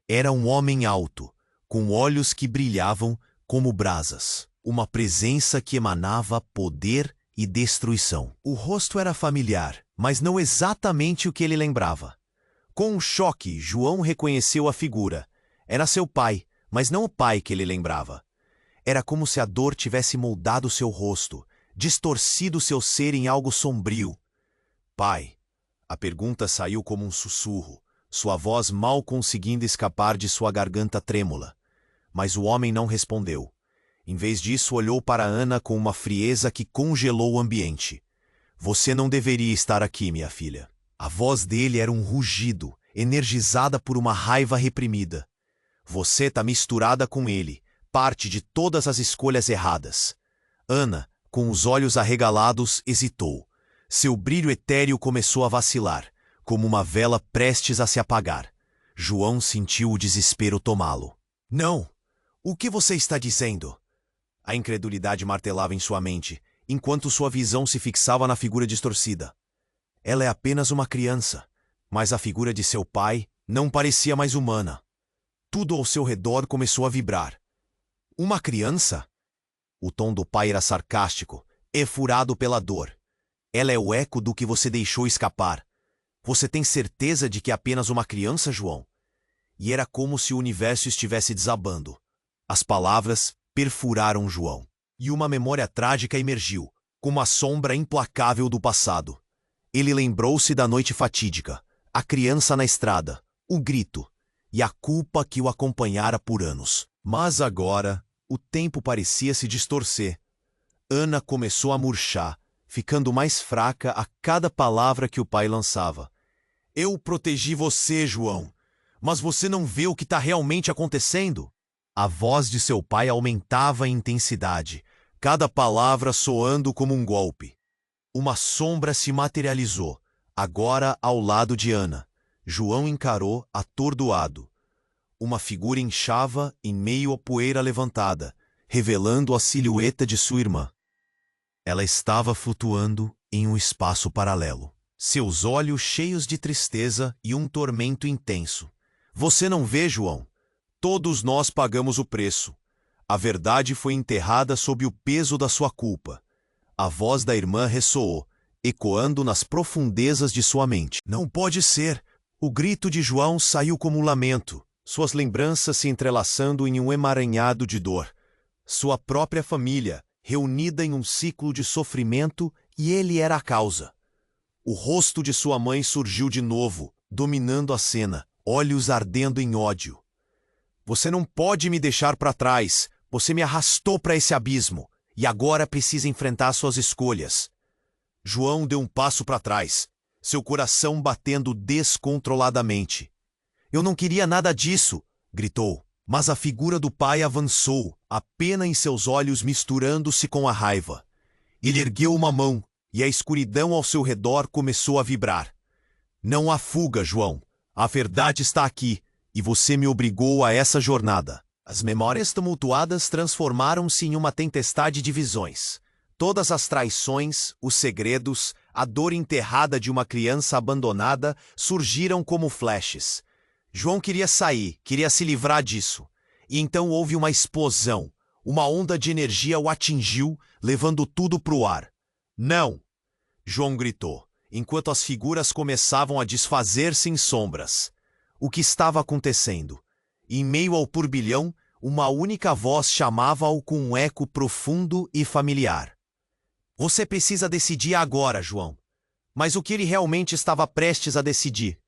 Era um homem alto, com olhos que brilhavam como brasas, uma presença que emanava poder e destruição. O rosto era familiar, mas não exatamente o que ele lembrava. Com um choque, João reconheceu a figura. Era seu pai, mas não o pai que ele lembrava. Era como se a dor tivesse moldado seu rosto, distorcido seu ser em algo sombrio. Pai. A pergunta saiu como um sussurro, sua voz mal conseguindo escapar de sua garganta trêmula. Mas o homem não respondeu. Em vez disso, olhou para Ana com uma frieza que congelou o ambiente. Você não deveria estar aqui, minha filha. A voz dele era um rugido, energizada por uma raiva reprimida. Você está misturada com ele, parte de todas as escolhas erradas. Ana, com os olhos arregalados, hesitou. Seu brilho etéreo começou a vacilar, como uma vela prestes a se apagar. João sentiu o desespero tomá-lo. Não! O que você está dizendo? A incredulidade martelava em sua mente, enquanto sua visão se fixava na figura distorcida. Ela é apenas uma criança, mas a figura de seu pai não parecia mais humana. Tudo ao seu redor começou a vibrar. Uma criança? O tom do pai era sarcástico, efurado pela dor. Ela é o eco do que você deixou escapar. Você tem certeza de que é apenas uma criança, João? E era como se o universo estivesse desabando. As palavras perfuraram João. E uma memória trágica emergiu, como a sombra implacável do passado. Ele lembrou-se da noite fatídica, a criança na estrada, o grito e a culpa que o acompanhara por anos. Mas agora, o tempo parecia se distorcer. Ana começou a murchar, ficando mais fraca a cada palavra que o pai lançava. Eu protegi você, João, mas você não vê o que está realmente acontecendo? A voz de seu pai aumentava em intensidade, cada palavra soando como um golpe. Uma sombra se materializou, agora ao lado de Ana. João encarou atordoado. Uma figura inchava em meio à poeira levantada, revelando a silhueta de sua irmã. Ela estava flutuando em um espaço paralelo, seus olhos cheios de tristeza e um tormento intenso. Você não vê, João? Todos nós pagamos o preço. A verdade foi enterrada sob o peso da sua culpa. A voz da irmã ressoou, ecoando nas profundezas de sua mente. Não pode ser! O grito de João saiu como um lamento, suas lembranças se entrelaçando em um emaranhado de dor. Sua própria família, reunida em um ciclo de sofrimento, e ele era a causa. O rosto de sua mãe surgiu de novo, dominando a cena, olhos ardendo em ódio. Você não pode me deixar para trás. Você me arrastou para esse abismo e agora precisa enfrentar suas escolhas. João deu um passo para trás, seu coração batendo descontroladamente. Eu não queria nada disso, gritou, mas a figura do pai avançou, a pena em seus olhos misturando-se com a raiva. Ele ergueu uma mão e a escuridão ao seu redor começou a vibrar. Não há fuga, João. A verdade está aqui e você me obrigou a essa jornada. As memórias tumultuadas transformaram-se em uma tempestade de visões. Todas as traições, os segredos, a dor enterrada de uma criança abandonada surgiram como flashes. João queria sair, queria se livrar disso. E então houve uma explosão. Uma onda de energia o atingiu, levando tudo para o ar. Não! João gritou, enquanto as figuras começavam a desfazer-se em sombras. O que estava acontecendo? Em meio ao turbilhão, uma única voz chamava-o com um eco profundo e familiar. Você precisa decidir agora, João. Mas o que ele realmente estava prestes a decidir?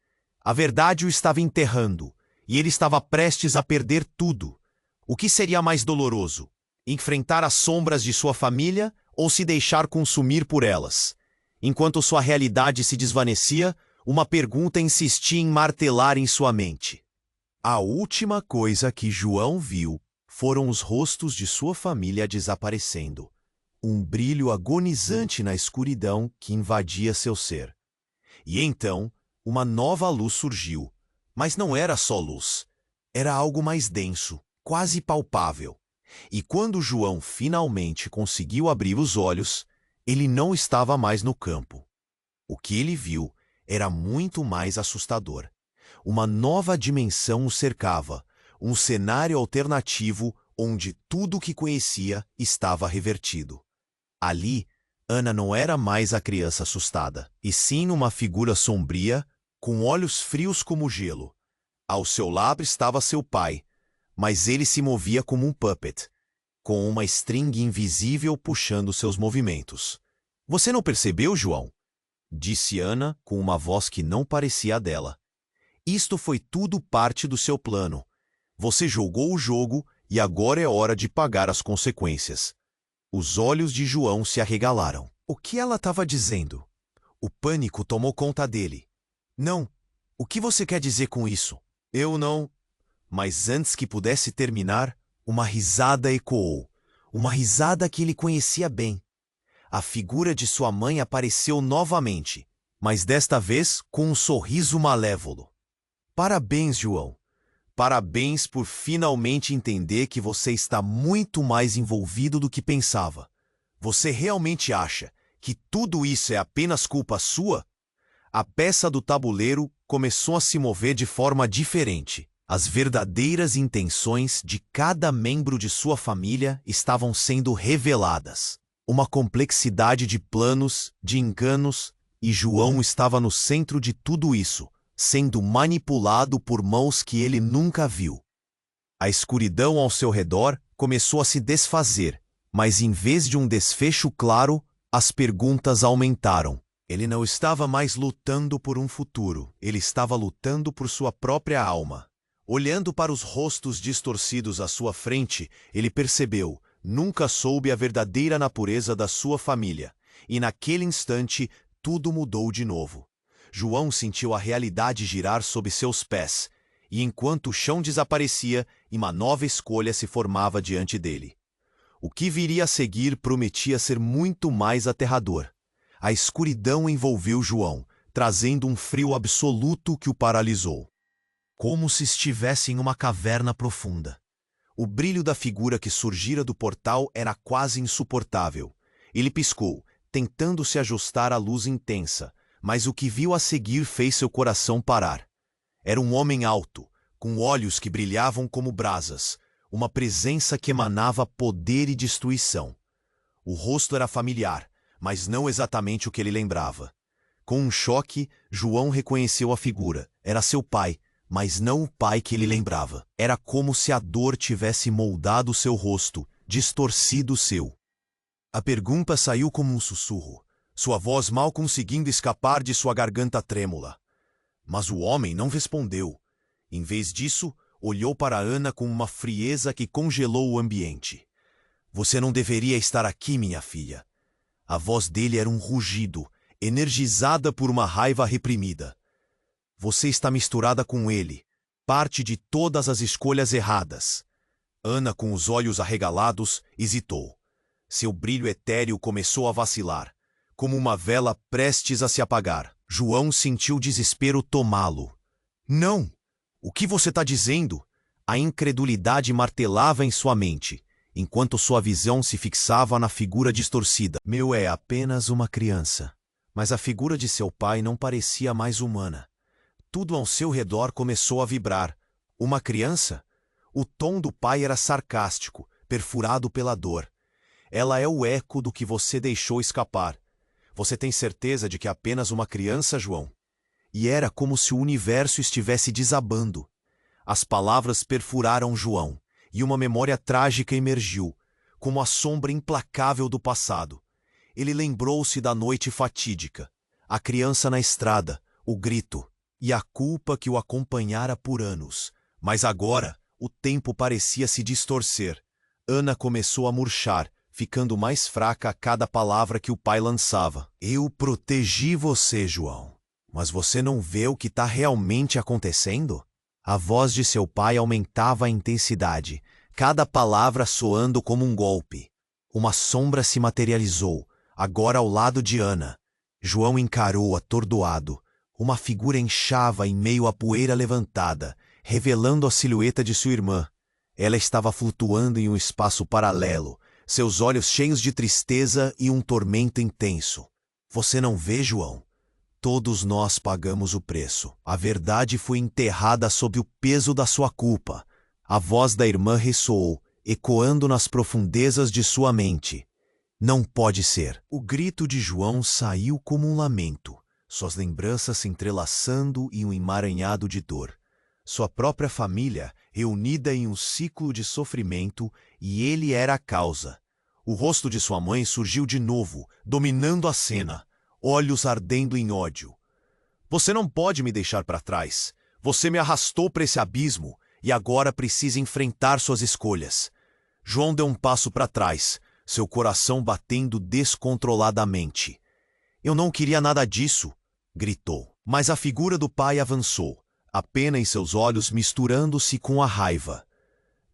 A verdade o estava enterrando, e ele estava prestes a perder tudo. O que seria mais doloroso? Enfrentar as sombras de sua família ou se deixar consumir por elas? Enquanto sua realidade se desvanecia, uma pergunta insistia em martelar em sua mente. A última coisa que João viu foram os rostos de sua família desaparecendo. Um brilho agonizante na escuridão que invadia seu ser. E então, uma nova luz surgiu. Mas não era só luz. Era algo mais denso, quase palpável. E quando João finalmente conseguiu abrir os olhos, ele não estava mais no campo. O que ele viu era muito mais assustador. Uma nova dimensão o cercava, um cenário alternativo onde tudo o que conhecia estava revertido. Ali, Ana não era mais a criança assustada, e sim uma figura sombria, com olhos frios como gelo. Ao seu lado estava seu pai, mas ele se movia como um puppet, com uma string invisível puxando seus movimentos. Você não percebeu, João? Disse Ana com uma voz que não parecia a dela. Isto foi tudo parte do seu plano. Você jogou o jogo e agora é hora de pagar as consequências. Os olhos de João se arregalaram. O que ela estava dizendo? O pânico tomou conta dele. Não. O que você quer dizer com isso? Eu não. Mas antes que pudesse terminar, uma risada ecoou. Uma risada que ele conhecia bem. A figura de sua mãe apareceu novamente, mas desta vez com um sorriso malévolo. Parabéns, João. Parabéns por finalmente entender que você está muito mais envolvido do que pensava. Você realmente acha que tudo isso é apenas culpa sua? A peça do tabuleiro começou a se mover de forma diferente. As verdadeiras intenções de cada membro de sua família estavam sendo reveladas. Uma complexidade de planos, de enganos, e João estava no centro de tudo isso, sendo manipulado por mãos que ele nunca viu. A escuridão ao seu redor começou a se desfazer, mas em vez de um desfecho claro, as perguntas aumentaram. Ele não estava mais lutando por um futuro, ele estava lutando por sua própria alma. Olhando para os rostos distorcidos à sua frente, ele percebeu, nunca soube a verdadeira natureza da sua família, e naquele instante tudo mudou de novo. João sentiu a realidade girar sob seus pés, e enquanto o chão desaparecia, uma nova escolha se formava diante dele. O que viria a seguir prometia ser muito mais aterrador. A escuridão envolveu João, trazendo um frio absoluto que o paralisou. Como se estivesse em uma caverna profunda. O brilho da figura que surgira do portal era quase insuportável. Ele piscou, tentando se ajustar à luz intensa, mas o que viu a seguir fez seu coração parar. Era um homem alto, com olhos que brilhavam como brasas, uma presença que emanava poder e destruição. O rosto era familiar, mas não exatamente o que ele lembrava. Com um choque, João reconheceu a figura. Era seu pai, mas não o pai que ele lembrava. Era como se a dor tivesse moldado seu rosto, distorcido o seu. A pergunta saiu como um sussurro, sua voz mal conseguindo escapar de sua garganta trêmula. Mas o homem não respondeu. Em vez disso, olhou para Ana com uma frieza que congelou o ambiente. Você não deveria estar aqui, minha filha. A voz dele era um rugido, energizada por uma raiva reprimida. Você está misturada com ele, parte de todas as escolhas erradas. Ana, com os olhos arregalados, hesitou. Seu brilho etéreo começou a vacilar, como uma vela prestes a se apagar. João sentiu desespero tomá-lo. Não! O que você está dizendo? A incredulidade martelava em sua mente, enquanto sua visão se fixava na figura distorcida. Meu é apenas uma criança. Mas a figura de seu pai não parecia mais humana. Tudo ao seu redor começou a vibrar. Uma criança? O tom do pai era sarcástico, perfurado pela dor. Ela é o eco do que você deixou escapar. Você tem certeza de que é apenas uma criança, João? E era como se o universo estivesse desabando. As palavras perfuraram João, e uma memória trágica emergiu, como a sombra implacável do passado. Ele lembrou-se da noite fatídica, a criança na estrada, o grito, e a culpa que o acompanhara por anos. Mas agora, o tempo parecia se distorcer. Ana começou a murchar, ficando mais fraca a cada palavra que o pai lançava. Eu protegi você, João. Mas você não vê o que está realmente acontecendo? A voz de seu pai aumentava a intensidade, cada palavra soando como um golpe. Uma sombra se materializou, agora ao lado de Ana. João encarou atordoado. Uma figura inchava em meio à poeira levantada, revelando a silhueta de sua irmã. Ela estava flutuando em um espaço paralelo, seus olhos cheios de tristeza e um tormento intenso. Você não vê, João? Todos nós pagamos o preço. A verdade foi enterrada sob o peso da sua culpa. A voz da irmã ressoou, ecoando nas profundezas de sua mente. Não pode ser. O grito de João saiu como um lamento, suas lembranças se entrelaçando em um emaranhado de dor. Sua própria família, reunida em um ciclo de sofrimento, e ele era a causa. O rosto de sua mãe surgiu de novo, dominando a cena, olhos ardendo em ódio. Você não pode me deixar para trás. Você me arrastou para esse abismo e agora precisa enfrentar suas escolhas. João deu um passo para trás, seu coração batendo descontroladamente. Eu não queria nada disso, gritou. Mas a figura do pai avançou, a pena em seus olhos misturando-se com a raiva.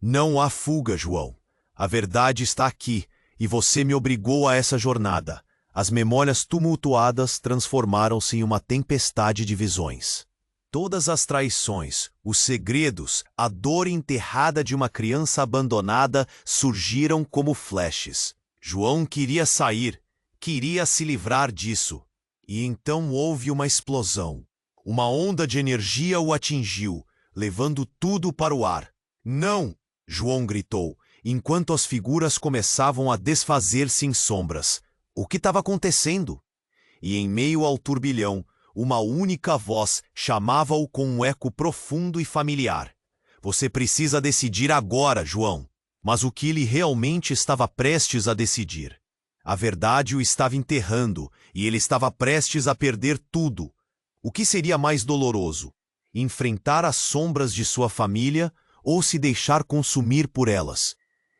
Não há fuga, João. A verdade está aqui, e você me obrigou a essa jornada. As memórias tumultuadas transformaram-se em uma tempestade de visões. Todas as traições, os segredos, a dor enterrada de uma criança abandonada surgiram como flashes. João queria sair, queria se livrar disso. E então houve uma explosão. Uma onda de energia o atingiu, levando tudo para o ar. Não! João gritou, enquanto as figuras começavam a desfazer-se em sombras. O que estava acontecendo? E em meio ao turbilhão, uma única voz chamava-o com um eco profundo e familiar. Você precisa decidir agora, João. Mas o que ele realmente estava prestes a decidir? A verdade o estava enterrando, e ele estava prestes a perder tudo. O que seria mais doloroso? Enfrentar as sombras de sua família ou se deixar consumir por elas?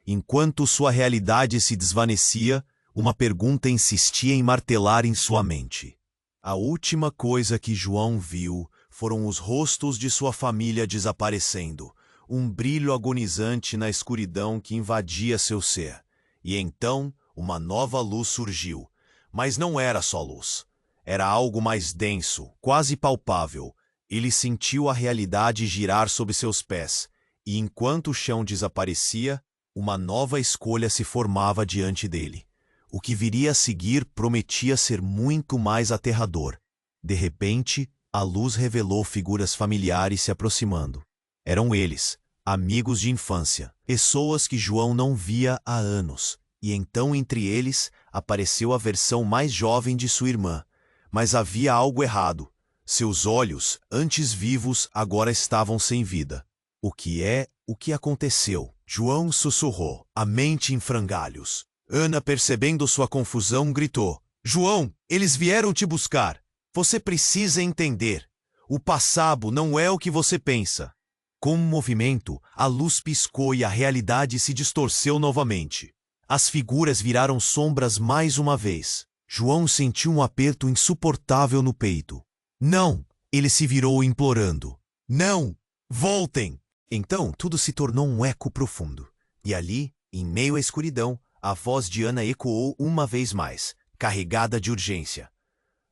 Enquanto sua realidade se desvanecia, uma pergunta insistia em martelar em sua mente. A última coisa que João viu foram os rostos de sua família desaparecendo, um brilho agonizante na escuridão que invadia seu ser. E então, uma nova luz surgiu. Mas não era só luz. Era algo mais denso, quase palpável. Ele sentiu a realidade girar sob seus pés, e enquanto o chão desaparecia, uma nova escolha se formava diante dele. O que viria a seguir prometia ser muito mais aterrador. De repente, a luz revelou figuras familiares se aproximando. Eram eles, amigos de infância, pessoas que João não via há anos. E então entre eles apareceu a versão mais jovem de sua irmã. Mas havia algo errado. Seus olhos, antes vivos, agora estavam sem vida. O que aconteceu? João sussurrou, a mente em frangalhos. Ana, percebendo sua confusão, gritou. João, eles vieram te buscar. Você precisa entender. O passado não é o que você pensa. Com um movimento, a luz piscou e a realidade se distorceu novamente. As figuras viraram sombras mais uma vez. João sentiu um aperto insuportável no peito. Não! Ele se virou implorando. Não! Voltem! Então tudo se tornou um eco profundo. E ali, em meio à escuridão, a voz de Ana ecoou uma vez mais, carregada de urgência.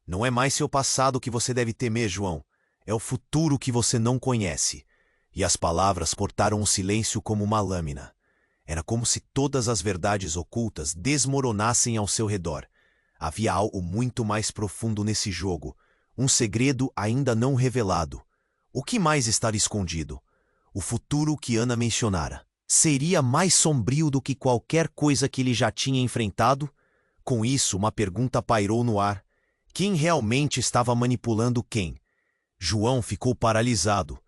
Não é mais seu passado que você deve temer, João. É o futuro que você não conhece. E as palavras cortaram o silêncio como uma lâmina. Era como se todas as verdades ocultas desmoronassem ao seu redor. Havia algo muito mais profundo nesse jogo, um segredo ainda não revelado. O que mais estava escondido? O futuro que Ana mencionara. Seria mais sombrio do que qualquer coisa que ele já tinha enfrentado? Com isso, uma pergunta pairou no ar. Quem realmente estava manipulando quem? João ficou paralisado.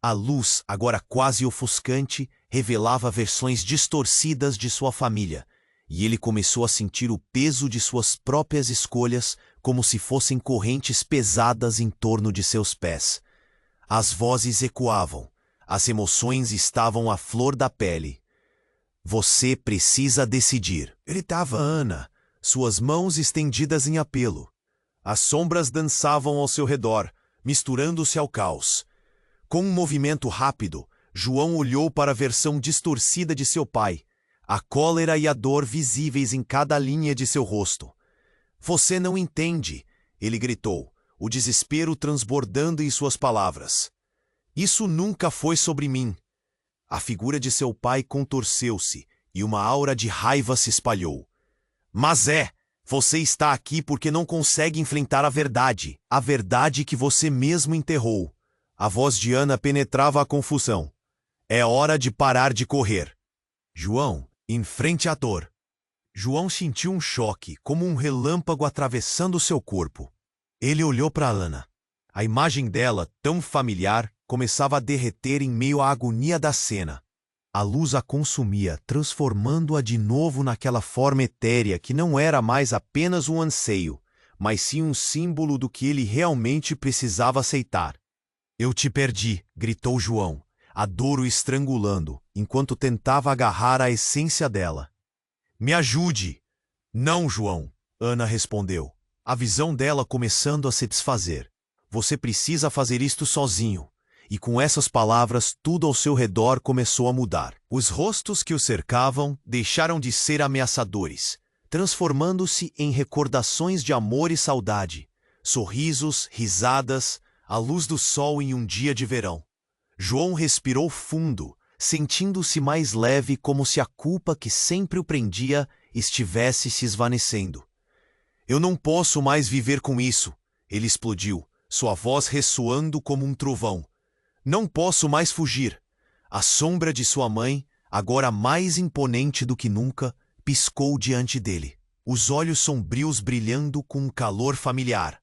A luz, agora quase ofuscante, revelava versões distorcidas de sua família, e ele começou a sentir o peso de suas próprias escolhas como se fossem correntes pesadas em torno de seus pés. As vozes ecoavam, as emoções estavam à flor da pele. Você precisa decidir, gritava Ana, suas mãos estendidas em apelo. As sombras dançavam ao seu redor, misturando-se ao caos. Com um movimento rápido, João olhou para a versão distorcida de seu pai, a cólera e a dor visíveis em cada linha de seu rosto. Você não entende, ele gritou, o desespero transbordando em suas palavras. Isso nunca foi sobre mim. A figura de seu pai contorceu-se e uma aura de raiva se espalhou. Mas você está aqui porque não consegue enfrentar a verdade que você mesmo enterrou. A voz de Ana penetrava a confusão. É hora de parar de correr. João, em frente à dor. João sentiu um choque, como um relâmpago atravessando seu corpo. Ele olhou para Ana. A imagem dela, tão familiar, começava a derreter em meio à agonia da cena. A luz a consumia, transformando-a de novo naquela forma etérea que não era mais apenas um anseio, mas sim um símbolo do que ele realmente precisava aceitar. Eu te perdi, gritou João, a dor o estrangulando, enquanto tentava agarrar a essência dela. Me ajude! Não, João, Ana respondeu, a visão dela começando a se desfazer. Você precisa fazer isto sozinho. E com essas palavras, tudo ao seu redor começou a mudar. Os rostos que o cercavam deixaram de ser ameaçadores, transformando-se em recordações de amor e saudade, sorrisos, risadas, a luz do sol em um dia de verão. João respirou fundo, sentindo-se mais leve, como se a culpa que sempre o prendia estivesse se esvanecendo. Eu não posso mais viver com isso, ele explodiu, sua voz ressoando como um trovão. Não posso mais fugir. A sombra de sua mãe, agora mais imponente do que nunca, piscou diante dele, os olhos sombrios brilhando com um calor familiar.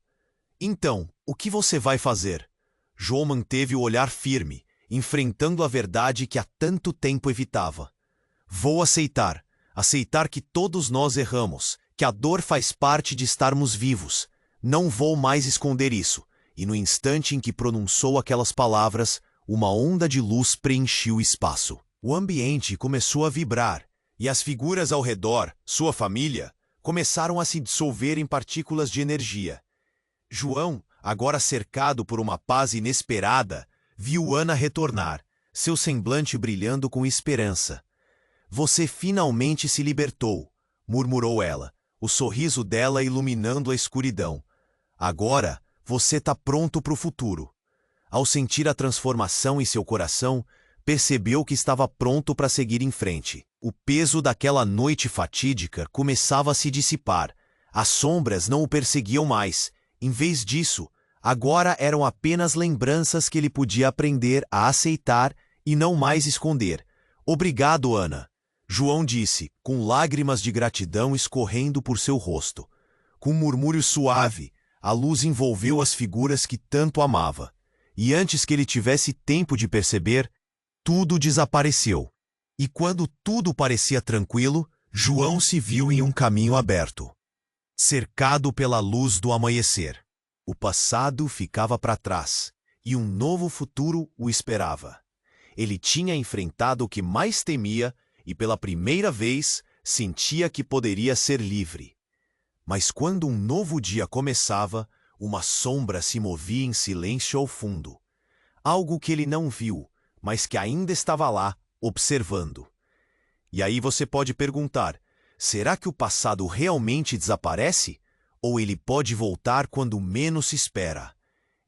Então, o que você vai fazer? João manteve o olhar firme, enfrentando a verdade que há tanto tempo evitava. Vou aceitar que todos nós erramos, que a dor faz parte de estarmos vivos. Não vou mais esconder isso. E no instante em que pronunciou aquelas palavras, uma onda de luz preencheu o espaço. O ambiente começou a vibrar, e as figuras ao redor, sua família, começaram a se dissolver em partículas de energia. João, agora cercado por uma paz inesperada, viu Ana retornar, seu semblante brilhando com esperança. Você finalmente se libertou, murmurou ela, o sorriso dela iluminando a escuridão. Agora, você está pronto para o futuro. Ao sentir a transformação em seu coração, percebeu que estava pronto para seguir em frente. O peso daquela noite fatídica começava a se dissipar. As sombras não o perseguiam mais. Em vez disso, agora eram apenas lembranças que ele podia aprender a aceitar e não mais esconder. Obrigado, Ana. João disse, com lágrimas de gratidão escorrendo por seu rosto. Com um murmúrio suave, a luz envolveu as figuras que tanto amava. E antes que ele tivesse tempo de perceber, tudo desapareceu. E quando tudo parecia tranquilo, João se viu em um caminho aberto, cercado pela luz do amanhecer. O passado ficava para trás, e um novo futuro o esperava. Ele tinha enfrentado o que mais temia e, pela primeira vez, sentia que poderia ser livre. Mas quando um novo dia começava, uma sombra se movia em silêncio ao fundo. Algo que ele não viu, mas que ainda estava lá, observando. E aí você pode perguntar, será que o passado realmente desaparece? Ou ele pode voltar quando menos se espera?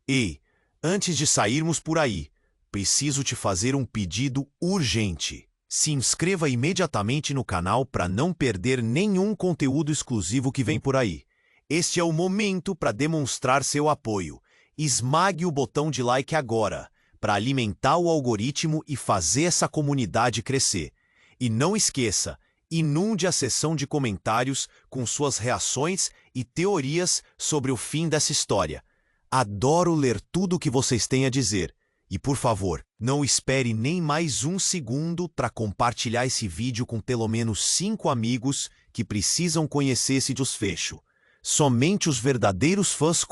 Ei, antes de sairmos por aí, preciso te fazer um pedido urgente. Se inscreva imediatamente no canal para não perder nenhum conteúdo exclusivo que vem por aí. Este é o momento para demonstrar seu apoio. Esmague o botão de like agora, para alimentar o algoritmo e fazer essa comunidade crescer. E não esqueça, inunde a seção de comentários com suas reações e teorias sobre o fim dessa história. Adoro ler tudo o que vocês têm a dizer. E, por favor, não espere nem mais um segundo para compartilhar esse vídeo com pelo menos 5 amigos que precisam conhecer esse desfecho. Somente os verdadeiros fãs